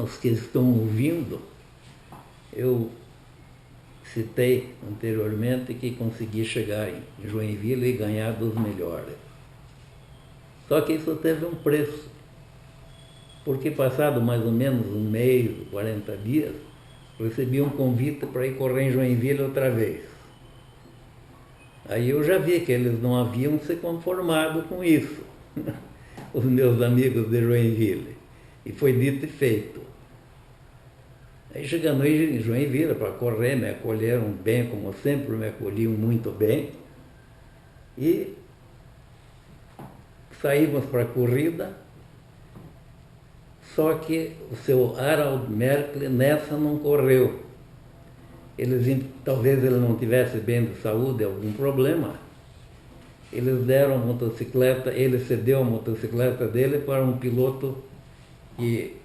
aos que estão ouvindo, eu citei anteriormente que consegui chegar em Joinville e ganhar dos melhores. Só que isso teve um preço, porque passado mais ou menos um mês, 40 dias, recebi um convite para ir correr em Joinville outra vez. Aí eu já vi que eles não haviam se conformado com isso, os meus amigos de Joinville, e foi dito e feito. Aí chegando em Joinville para correr, me acolheram bem, como sempre, me acolhiam muito bem. E saímos para a corrida, só que o seu Harald Merkel nessa não correu. Talvez ele não tivesse bem de saúde, algum problema. Eles deram a motocicleta, ele cedeu a motocicleta dele para um piloto que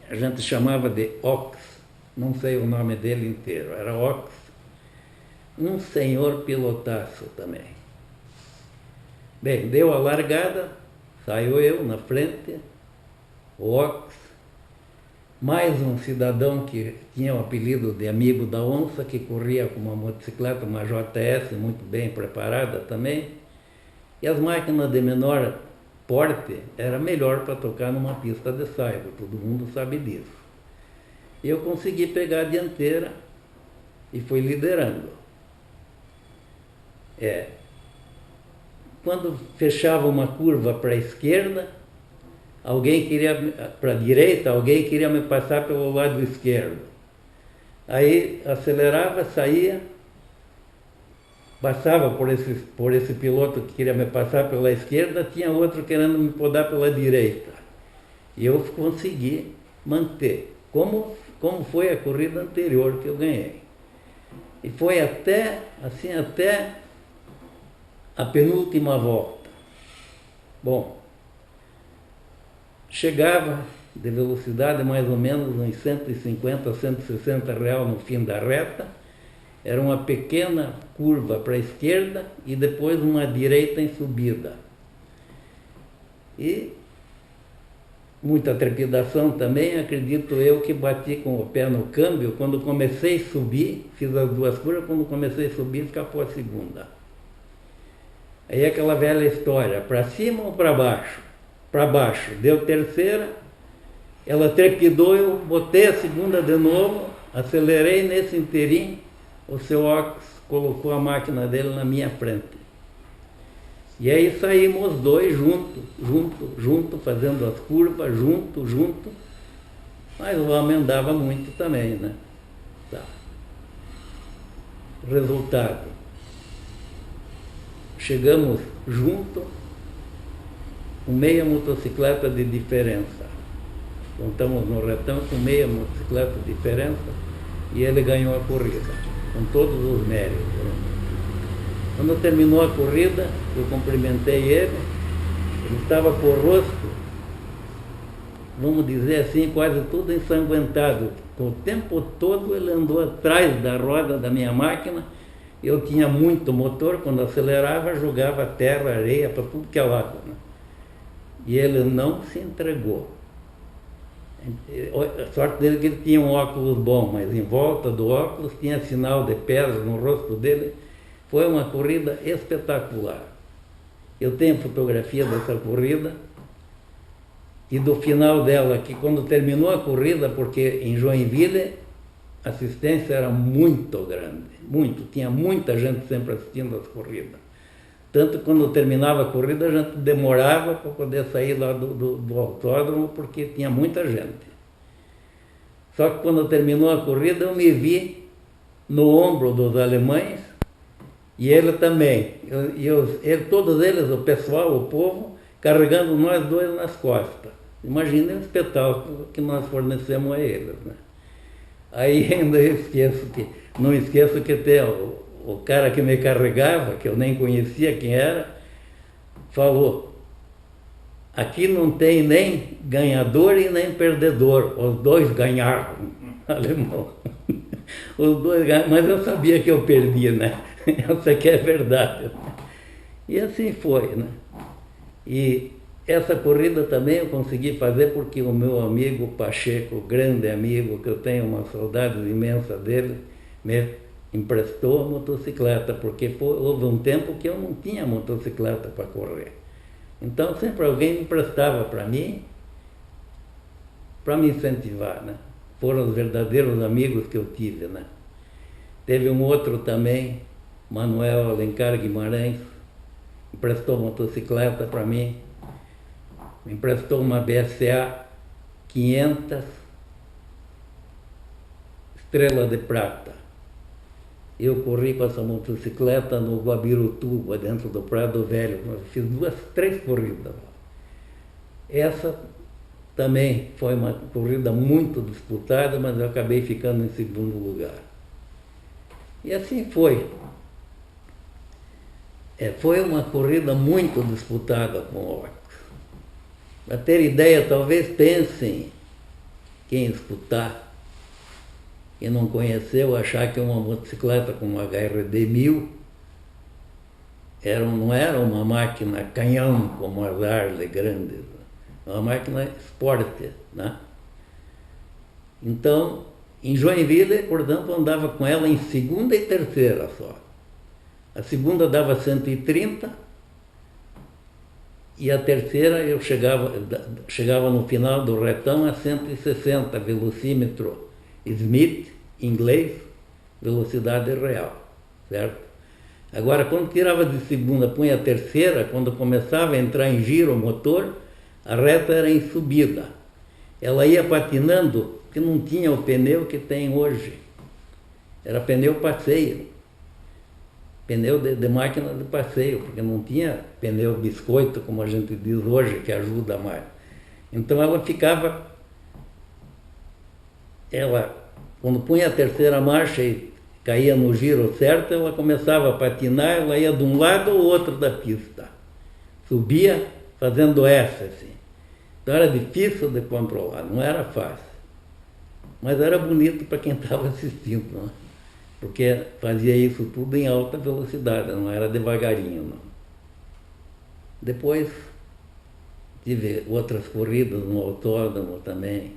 a gente chamava de Ox, não sei o nome dele inteiro, era Ox, um senhor pilotaço também. Bem, deu a largada, saiu eu na frente, o Ox, mais um cidadão que tinha o apelido de amigo da onça, que corria com uma motocicleta, uma JS muito bem preparada também, e as máquinas de menor porte era melhor para tocar numa pista de saibro, todo mundo sabe disso. E eu consegui pegar a dianteira e fui liderando. Quando fechava uma curva para a esquerda, alguém queria, para a direita, alguém queria me passar pelo lado esquerdo. Aí acelerava, saía, passava por esse piloto que queria me passar pela esquerda, tinha outro querendo me podar pela direita. E eu consegui manter, como foi a corrida anterior que eu ganhei. E foi até a penúltima volta. Bom, chegava de velocidade mais ou menos uns 150, 160 reais no fim da reta. Era uma pequena curva para a esquerda e depois uma direita em subida. E muita trepidação também, acredito eu que bati com o pé no câmbio. Quando comecei a subir, fiz as duas curvas, quando comecei a subir, escapou a segunda. Aí aquela velha história, para cima ou para baixo? Para baixo, deu terceira, ela trepidou, eu botei a segunda de novo, acelerei nesse inteirinho, o seu Ox colocou a máquina dele na minha frente. E aí saímos os dois junto, fazendo as curvas, junto, mas o homem andava muito também, né? Tá. Resultado, chegamos junto, com meia motocicleta de diferença. Contamos no retão com meia motocicleta de diferença e ele ganhou a corrida, com todos os méritos. Quando terminou a corrida, eu cumprimentei ele estava com o rosto, vamos dizer assim, quase todo ensanguentado. O tempo todo ele andou atrás da roda da minha máquina. Eu tinha muito motor, quando acelerava, jogava terra, areia para tudo que é lado, né? E ele não se entregou. A sorte dele é que ele tinha um óculos bom, mas em volta do óculos tinha sinal de pedra no rosto dele. Foi uma corrida espetacular. Eu tenho fotografia dessa corrida e do final dela, que quando terminou a corrida, porque em Joinville a assistência era muito grande, tinha muita gente sempre assistindo as corridas. Tanto que quando terminava a corrida a gente demorava para poder sair lá do autódromo, porque tinha muita gente. Só que quando terminou a corrida eu me vi no ombro dos alemães, e ele também, todos eles, o pessoal, o povo, carregando nós dois nas costas. Imagina o espetáculo que nós fornecemos a eles, né? Aí ainda não esqueço que tem o cara que me carregava, que eu nem conhecia quem era, falou: aqui não tem nem ganhador e nem perdedor, os dois ganharam, alemão. Os dois ganharam, mas eu sabia que eu perdi, né? Essa aqui é verdade. E assim foi, né? E essa corrida também eu consegui fazer porque o meu amigo Pacheco, grande amigo, que eu tenho uma saudade imensa dele, me emprestou a motocicleta, porque houve um tempo que eu não tinha motocicleta para correr. Então sempre alguém me emprestava para mim, para me incentivar, né? Foram os verdadeiros amigos que eu tive, né? Teve um outro também, Manuel Alencar Guimarães, emprestou motocicleta para mim, me emprestou uma BSA 500 Estrela de Prata. Eu corri com essa motocicleta no Guabirutuba, dentro do Prado Velho. Eu fiz 3 corridas. Essa também foi uma corrida muito disputada, mas eu acabei ficando em segundo lugar. E assim foi. Foi uma corrida muito disputada com o Orcos. Para ter ideia, talvez pensem, quem escutar, quem não conheceu, achar que uma motocicleta com uma HRD 1000 não era uma máquina canhão como as Harley grandes, uma máquina esporte, né? Então, em Joinville, portanto, andava com ela em segunda e terceira só. A segunda dava 130 e a terceira eu chegava no final do retão a 160, velocímetro Smith, inglês, velocidade real, certo? Agora, quando tirava de segunda, punha a terceira, quando começava a entrar em giro o motor, a reta era em subida. Ela ia patinando, porque não tinha o pneu que tem hoje. Era pneu passeio. Pneu de máquina de passeio, porque não tinha pneu biscoito, como a gente diz hoje, que ajuda mais. Então ela ficava, quando punha a terceira marcha e caía no giro certo, ela começava a patinar, ela ia de um lado ou outro da pista. Subia fazendo essa, assim. Então era difícil de controlar, não era fácil. Mas era bonito para quem estava assistindo, né? Porque fazia isso tudo em alta velocidade, não era devagarinho, não. Depois tive outras corridas no autódromo também,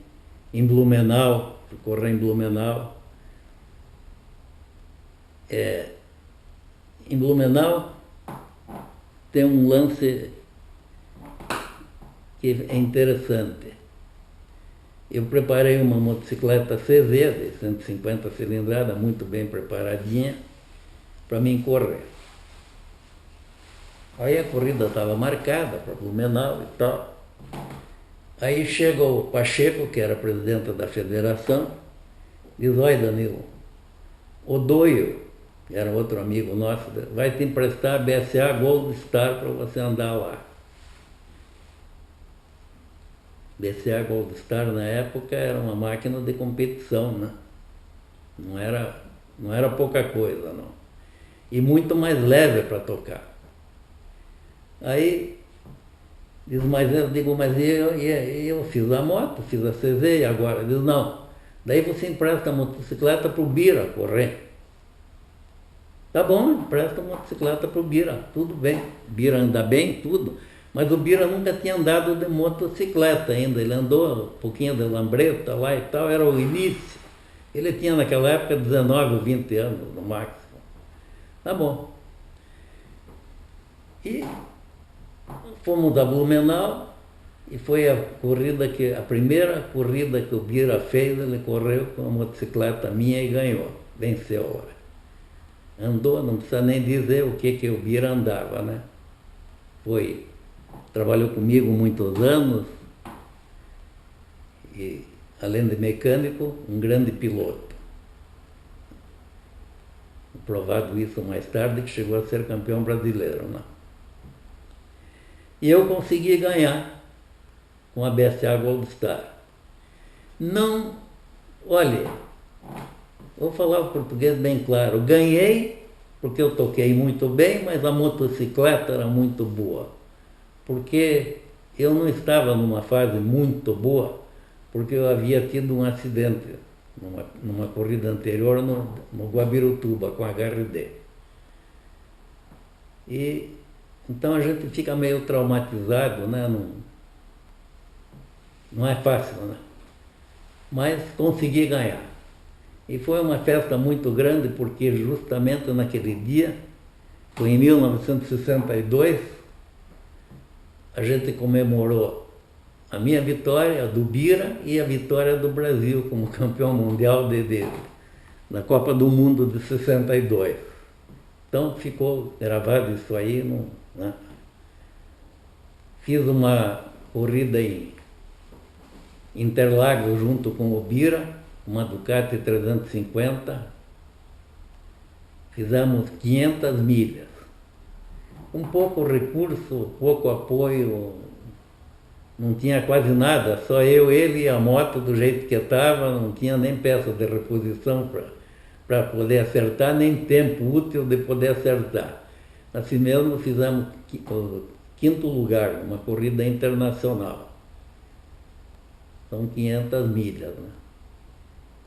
em Blumenau, fui correr em Blumenau. Em Blumenau tem um lance que é interessante. Eu preparei uma motocicleta CZ de 150 cilindradas, muito bem preparadinha, para mim correr. Aí a corrida estava marcada para Blumenau e tal. Aí chega o Pacheco, que era presidente da federação, diz: olha, Danilo, o Doio, que era outro amigo nosso, vai te emprestar a BSA Gold Star para você andar lá. BSA Gold Star na época era uma máquina de competição, né? Não era pouca coisa, não. E muito mais leve para tocar. Aí, eu digo, mas eu fiz a moto, fiz a CZ e agora? Diz: não, daí você empresta a motocicleta para o Bira correr. Tá bom, empresta a motocicleta para o Bira, tudo bem. Bira anda bem, tudo. Mas o Bira nunca tinha andado de motocicleta ainda, ele andou um pouquinho de lambreta lá e tal, era o início. Ele tinha naquela época 19 ou 20 anos no máximo. Tá bom. E fomos a Blumenau e foi a primeira corrida que o Bira fez, ele correu com a motocicleta minha e ganhou, venceu lá. Andou, não precisa nem dizer o que o Bira andava, né? Trabalhou comigo muitos anos e, além de mecânico, um grande piloto. Provado isso mais tarde, que chegou a ser campeão brasileiro, né? E eu consegui ganhar com a BSA Gold Star. Não, olha, vou falar o português bem claro, ganhei porque eu toquei muito bem, mas a motocicleta era muito boa. Porque eu não estava numa fase muito boa, porque eu havia tido um acidente numa corrida anterior no Guabirutuba com a HRD. E Então a gente fica meio traumatizado, né? Não é fácil, né? Mas consegui ganhar. E foi uma festa muito grande, porque justamente naquele dia, foi em 1962, a gente comemorou a minha vitória, a do Bira, e a vitória do Brasil como campeão mundial da Copa do Mundo de 62. Então ficou gravado isso aí. Né? Fiz uma corrida em Interlagos junto com o Bira, uma Ducati 350. Fizemos 500 milhas. Com pouco recurso, pouco apoio, não tinha quase nada, só eu, ele e a moto do jeito que estava, não tinha nem peça de reposição para poder acertar, nem tempo útil de poder acertar. Assim mesmo fizemos o 5º lugar, uma corrida internacional. São 500 milhas. Né?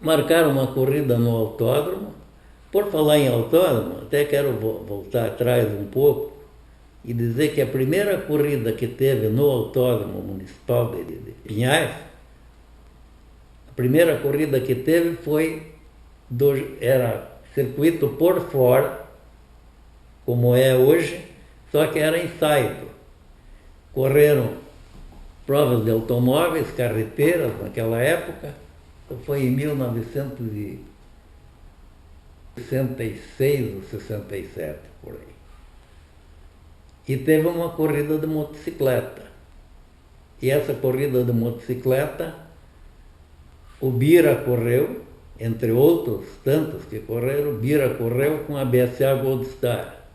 Marcaram uma corrida no autódromo. Por falar em autódromo, até quero voltar atrás um pouco e dizer que a primeira corrida que teve no Autódromo Municipal de Pinhais, a primeira corrida que teve era circuito por fora, como é hoje, só que era ensaio. Correram provas de automóveis, carreteiras naquela época, foi em 1966 ou 67, por aí. E teve uma corrida de motocicleta. E essa corrida de motocicleta, o Bira correu, entre outros tantos que correram, o Bira correu com a BSA Goldstar.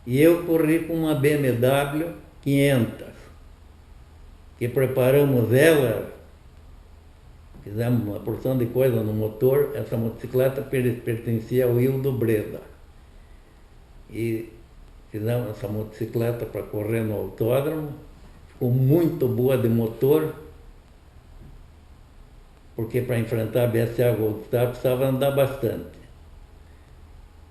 E eu corri com uma BMW 500, que preparamos ela, fizemos uma porção de coisa no motor. Essa motocicleta pertencia ao Hildo Breda. E fizemos essa motocicleta para correr no autódromo, ficou muito boa de motor, porque para enfrentar a BSA Goldstar precisava andar bastante.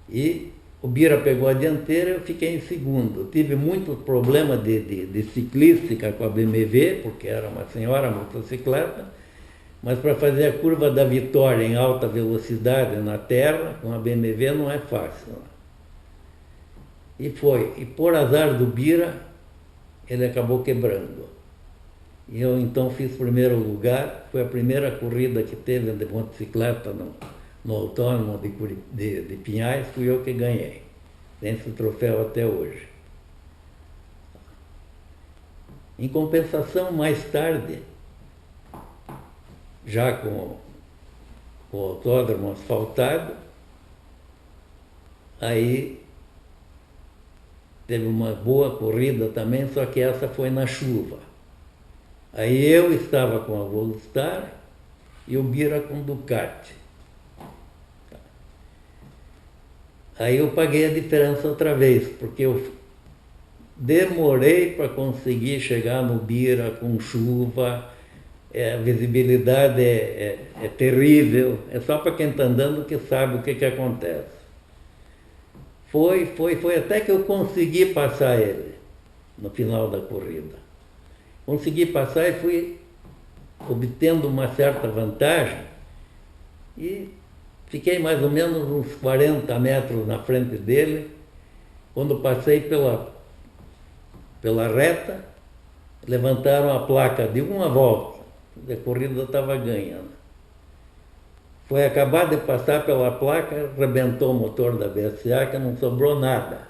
E o Bira pegou a dianteira, eu fiquei em segundo. Tive muitos problemas de ciclística com a BMW, porque era uma senhora motocicleta, mas para fazer a curva da Vitória em alta velocidade na terra, com a BMW não é fácil. E foi. E por azar do Bira, ele acabou quebrando. E eu então fiz primeiro lugar. Foi a primeira corrida que teve de motocicleta no Autódromo de Pinhais, fui eu que ganhei. Tem esse troféu até hoje. Em compensação, mais tarde, já com o autódromo asfaltado, aí teve uma boa corrida também, só que essa foi na chuva. Aí eu estava com a Goldstar e o Bira com Ducati. Aí eu paguei a diferença outra vez, porque eu demorei para conseguir chegar no Bira com chuva, a visibilidade é terrível, é só para quem está andando que sabe o que acontece. Foi até que eu consegui passar ele no final da corrida. Consegui passar e fui obtendo uma certa vantagem e fiquei mais ou menos uns 40 metros na frente dele. Quando passei pela reta, levantaram a placa de uma volta, a corrida estava ganhando. Foi acabar de passar pela placa, arrebentou o motor da BSA, que não sobrou nada.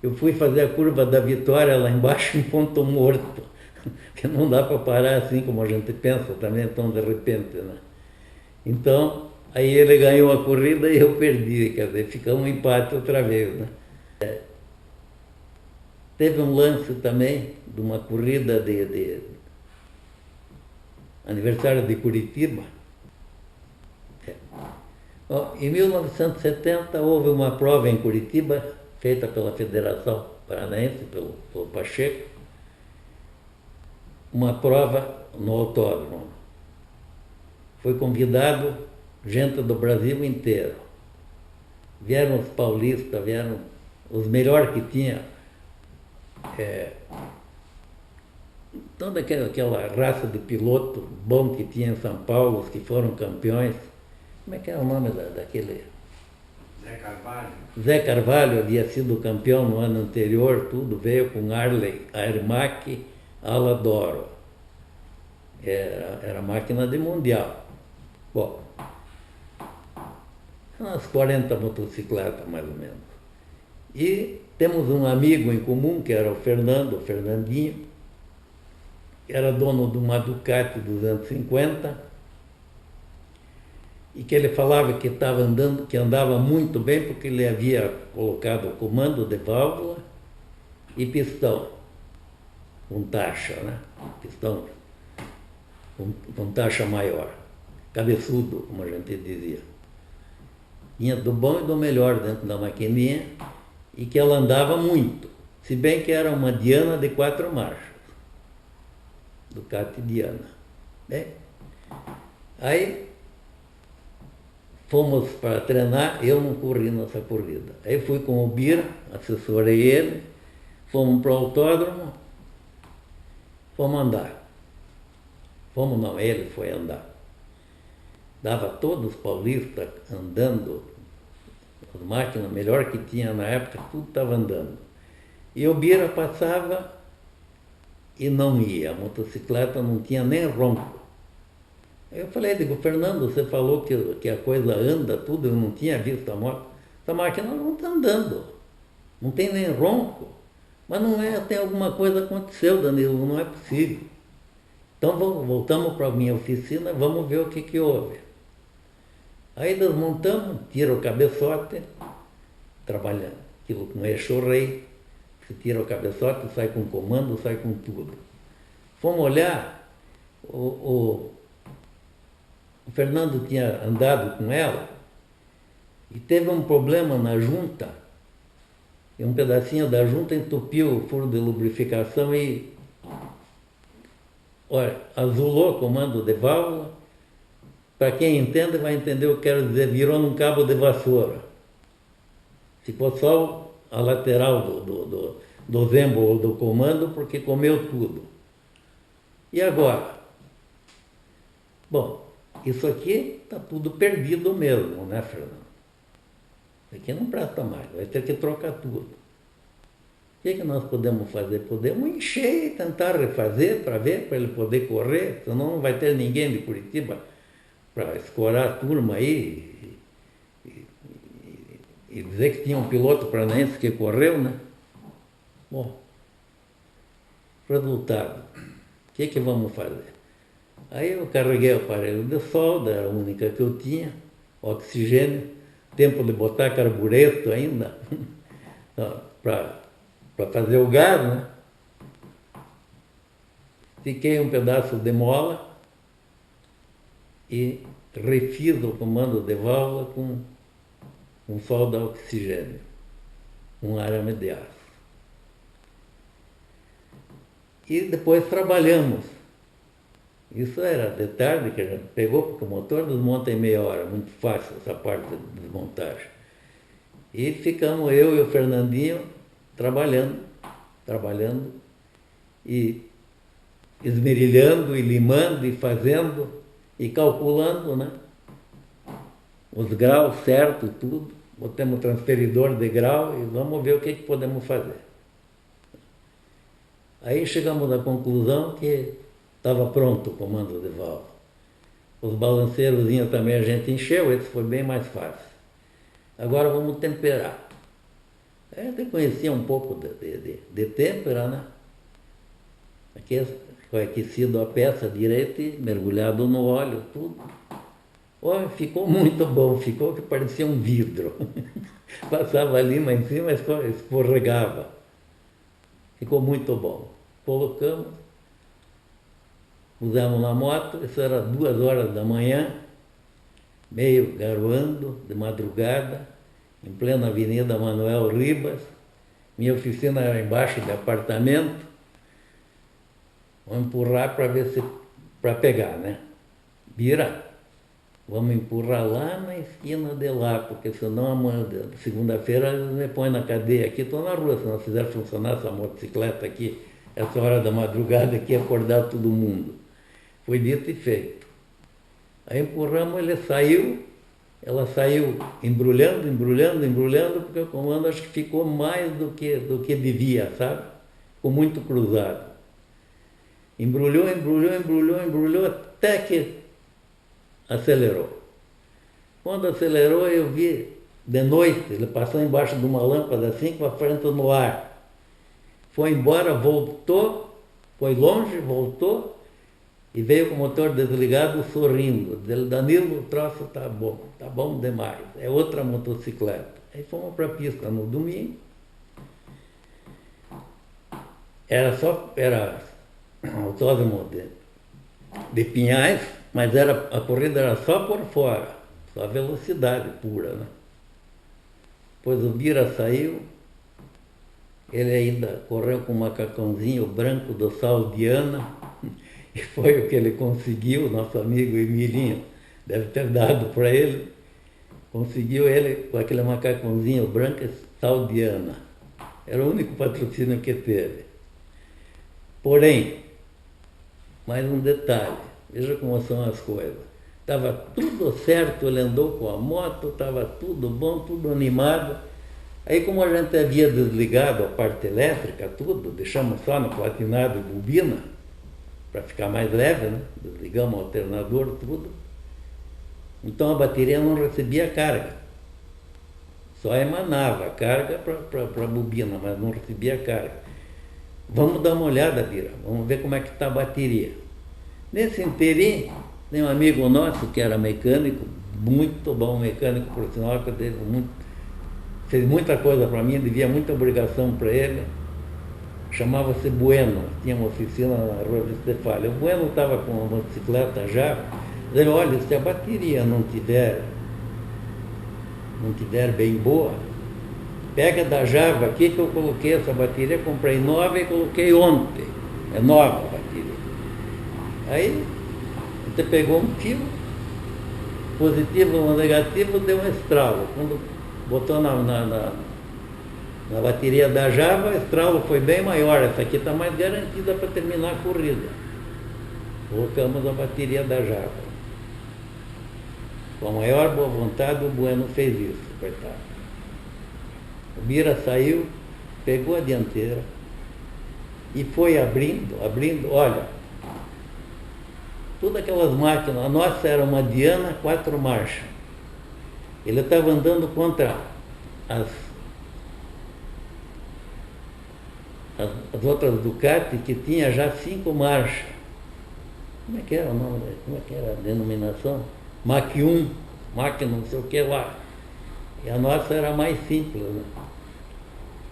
Eu fui fazer a curva da Vitória lá embaixo em ponto morto, que não dá para parar assim como a gente pensa também, tão de repente, né? Então, aí ele ganhou a corrida e eu perdi, quer dizer, ficamos um empate outra vez, né? Teve um lance também de uma corrida de aniversário de Curitiba. Em 1970 houve uma prova em Curitiba, feita pela Federação Paranaense, pelo Pacheco, uma prova no autódromo. Foi convidado gente do Brasil inteiro. Vieram os paulistas, vieram os melhores que tinha. toda aquela raça de piloto bom que tinha em São Paulo, os que foram campeões. Como é que é o nome daquele? Zé Carvalho. Zé Carvalho havia sido campeão no ano anterior, tudo, veio com Harley, Aermac, Aladoro. Era máquina de mundial. Bom, umas 40 motocicletas mais ou menos. E temos um amigo em comum, que era o Fernandinho, que era dono de uma Ducati 250, e que ele falava que estava andando, que andava muito bem, porque ele havia colocado comando de válvula e pistão, com taxa, né? Pistão com taxa maior, cabeçudo, como a gente dizia. Tinha do bom e do melhor dentro da maquininha, e que ela andava muito, se bem que era uma Diana de 4 marchas, Ducati Diana. Bem, aí fomos para treinar, eu não corri nessa corrida. Aí fui com o Bira, assessorei ele, fomos para o autódromo, fomos andar. Fomos não, ele foi andar. Dava todos os paulistas andando, as máquinas melhor que tinha na época, tudo estava andando. E o Bira passava e não ia, a motocicleta não tinha nem ronco. Eu falei, digo, Fernando, você falou que a coisa anda, tudo, eu não tinha visto a moto. Essa máquina não está andando, não tem nem ronco. Mas não é, tem alguma coisa aconteceu, Danilo, não é possível. Então voltamos para a minha oficina, vamos ver o que houve. Aí desmontamos, tira o cabeçote, trabalha aquilo com eixo rei, se tira o cabeçote, sai com comando, sai com tudo. Fomos olhar, o Fernando tinha andado com ela e teve um problema na junta, e um pedacinho da junta entupiu o furo de lubrificação e azulou o comando de válvula. Para quem entende, vai entender o que quero dizer, virou num cabo de vassoura. Ficou só a lateral do zembro do comando, porque comeu tudo. E agora? Bom, isso aqui está tudo perdido mesmo, né, Fernando? Isso aqui não presta mais, vai ter que trocar tudo. O que nós podemos fazer? Podemos encher e tentar refazer para ver, para ele poder correr, senão não vai ter ninguém de Curitiba para escorar a turma aí e dizer que tinha um piloto paranaense que correu, né? Bom, resultado, o que vamos fazer? Aí eu carreguei o aparelho de solda, era a única que eu tinha, oxigênio, tempo de botar carbureto ainda, para fazer o gás, né? Fiquei um pedaço de mola e refiz o comando de válvula com solda a oxigênio, um arame de aço. E depois trabalhamos. Isso era de tarde que a gente pegou, porque o motor desmonta em meia hora, muito fácil essa parte de desmontagem. E ficamos eu e o Fernandinho trabalhando e esmerilhando e limando e fazendo e calculando, né? Os graus certos, tudo. Botamos transferidor de grau e vamos ver o que podemos fazer. Aí chegamos à conclusão que estava pronto o comando de válvula. Os balanceiros também a gente encheu, esse foi bem mais fácil. Agora vamos temperar. A gente conhecia um pouco de têmpera, né? Aqui foi aquecido a peça direita e mergulhado no óleo, tudo. Olha, ficou muito bom, ficou que parecia um vidro. Passava a lima em cima, escorregava. Ficou muito bom. Colocamos, pusemos na moto, isso era 2 horas da manhã, meio garoando, de madrugada, em plena Avenida Manuel Ribas. Minha oficina era embaixo de apartamento. Vamos empurrar para ver se, para pegar, né? Bira, Vamos empurrar lá na esquina de lá, porque senão amanhã, segunda-feira, eles me põem na cadeia aqui, estou na rua, se não fizer funcionar essa motocicleta aqui, essa hora da madrugada aqui, acordar todo mundo. Foi dito e feito. Aí empurramos, ele saiu, ela saiu embrulhando, porque o comando acho que ficou mais do que devia, sabe? Ficou muito cruzado. Embrulhou, até que acelerou. Quando acelerou, eu vi, de noite, ele passou embaixo de uma lâmpada assim, com a frente no ar. Foi embora, voltou, foi longe, voltou, e veio com o motor desligado, sorrindo. Dele, Danilo, o troço tá bom demais. É outra motocicleta. Aí fomos para a pista no domingo. Era autódromo de Pinhais, mas a corrida era só por fora, só velocidade pura, né? Depois o Bira saiu, ele ainda correu com um macacãozinho branco do Saldiana, e foi o que ele conseguiu, nosso amigo Emilinho deve ter dado para ele, conseguiu ele com aquele macacãozinho branco Saldiana. Era o único patrocínio que teve. Porém, mais um detalhe, veja como são as coisas. Estava tudo certo, ele andou com a moto, estava tudo bom, tudo animado. Aí como a gente havia desligado a parte elétrica, tudo, deixamos só no platinado e bobina, para ficar mais leve, né? Desligamos o alternador, tudo. Então a bateria não recebia carga. Só emanava carga para a bobina, mas não recebia carga. Vamos dar uma olhada, Bira, vamos ver como é que está a bateria. Nesse inteirinho, tem um amigo nosso que era mecânico, muito bom mecânico, por sinal, que fez muita coisa para mim, devia muita obrigação para ele. Chamava-se Bueno, tinha uma oficina na Rua de Estefalha. O Bueno estava com uma motocicleta já, dizendo, olha, se a bateria não tiver bem boa, pega da Java aqui que eu coloquei essa bateria, comprei nova e coloquei ontem. É nova a bateria. Aí, você pegou um fio, positivo ou negativo, deu um estralo. Quando botou na bateria da Java, o estralo foi bem maior. Essa aqui está mais garantida para terminar a corrida. Colocamos a bateria da Java. Com a maior boa vontade, o Bueno fez isso, coitado. O Bira saiu, pegou a dianteira e foi abrindo, olha, todas aquelas máquinas, a nossa era uma Diana 4 marchas. Ele estava andando contra as outras Ducati que tinha já 5 marchas. Como é que era o nome? Como é que era a denominação? Mach 1, máquina não sei o que lá. E a nossa era mais simples, né?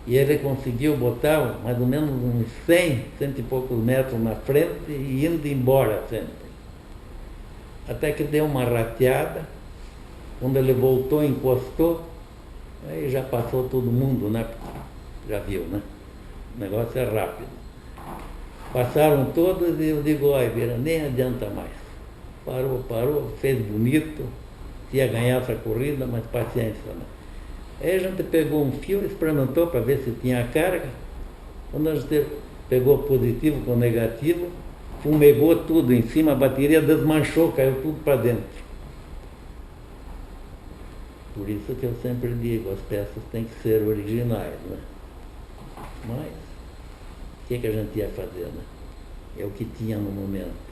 E ele conseguiu botar mais ou menos uns 100 e poucos metros na frente e indo embora sempre. Até que deu uma rateada, quando ele voltou, encostou, aí já passou todo mundo, né? Já viu, né? O negócio é rápido. Passaram todos e eu digo, olha, Bira, nem adianta mais. Parou, fez bonito, ia ganhar essa corrida, mas paciência, né? Aí a gente pegou um fio, experimentou para ver se tinha carga. Quando a gente pegou positivo com negativo, fumegou tudo em cima, a bateria desmanchou, caiu tudo para dentro. Por isso que eu sempre digo, as peças têm que ser originais, né? Mas, o que a gente ia fazer, né? É o que tinha no momento.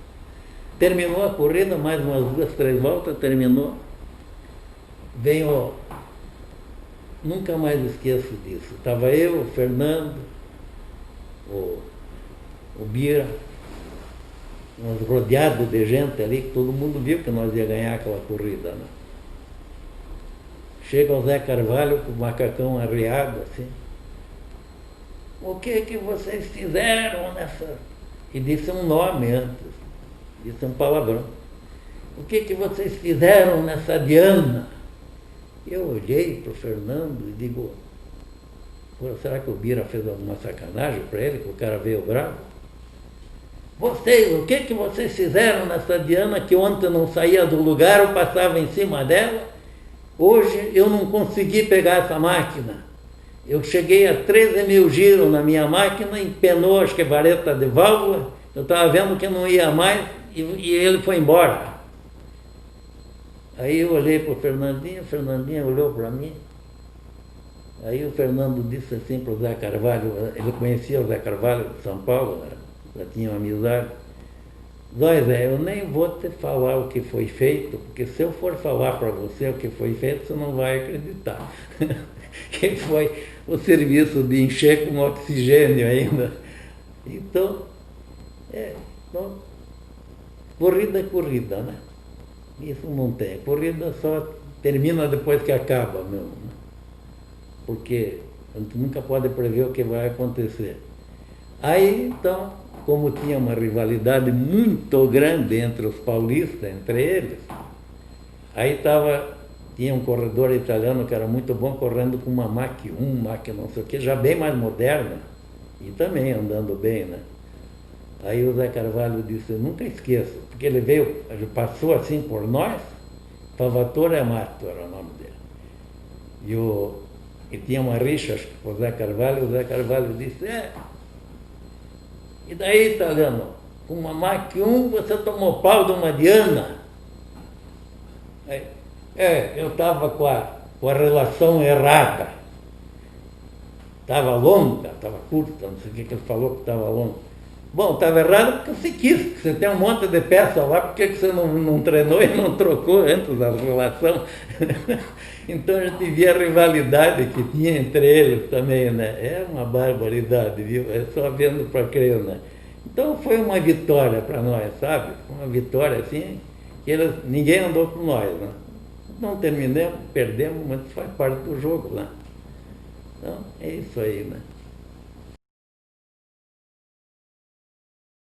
Terminou a corrida, mais umas 2, 3 voltas, terminou. Veio, nunca mais esqueço disso. Estava eu, o Fernando, o Bira, nós rodeados de gente ali, que todo mundo viu que nós ia ganhar aquela corrida, né? Chega o Zé Carvalho com o macacão arreado, assim. O que vocês fizeram nessa... E disse um nome antes, disse um palavrão. O que vocês fizeram nessa Diana? Eu olhei para o Fernando e digo, será que o Bira fez alguma sacanagem para ele, que o cara veio bravo? vocês, o que vocês fizeram nessa Diana que ontem não saía do lugar, eu passava em cima dela, hoje eu não consegui pegar essa máquina. Eu cheguei a 13 mil giros na minha máquina, empenou as varetas de válvula, eu estava vendo que não ia mais e ele foi embora. Aí eu olhei para o Fernandinho olhou para mim. Aí o Fernando disse assim para o Zé Carvalho, ele conhecia o Zé Carvalho de São Paulo, já tinha uma amizade. Zé, eu nem vou te falar o que foi feito, porque se eu for falar para você o que foi feito, você não vai acreditar. Que foi o serviço de encher com oxigênio ainda. Então, corrida é corrida, né? Isso não tem. Corrida só termina depois que acaba mesmo, né? Porque a gente nunca pode prever o que vai acontecer. Aí, então, como tinha uma rivalidade muito grande entre os paulistas, entre eles, aí tinha um corredor italiano que era muito bom correndo com uma Mach 1, Mach não sei o que, já bem mais moderna, e também andando bem, né? Aí o Zé Carvalho disse, eu nunca esqueço, porque ele passou assim por nós, Salvatore Amato era o nome dele. E tinha uma rixa com o Zé Carvalho disse, e daí, italiano, com uma Mach 1 você tomou pau de uma Diana? Eu estava com a relação errada. Estava longa, estava curta, não sei o que ele falou que estava longa. Bom, estava errado porque você quis, você tem um monte de peça lá, por que você não treinou e não trocou antes da relação? Então a gente via a rivalidade que tinha entre eles também, né? É uma barbaridade, viu? É só vendo para crer, né? Então foi uma vitória para nós, sabe? Uma vitória assim, que ninguém andou com nós, né? Não terminamos, perdemos, mas faz parte do jogo, né? Então é isso aí, né?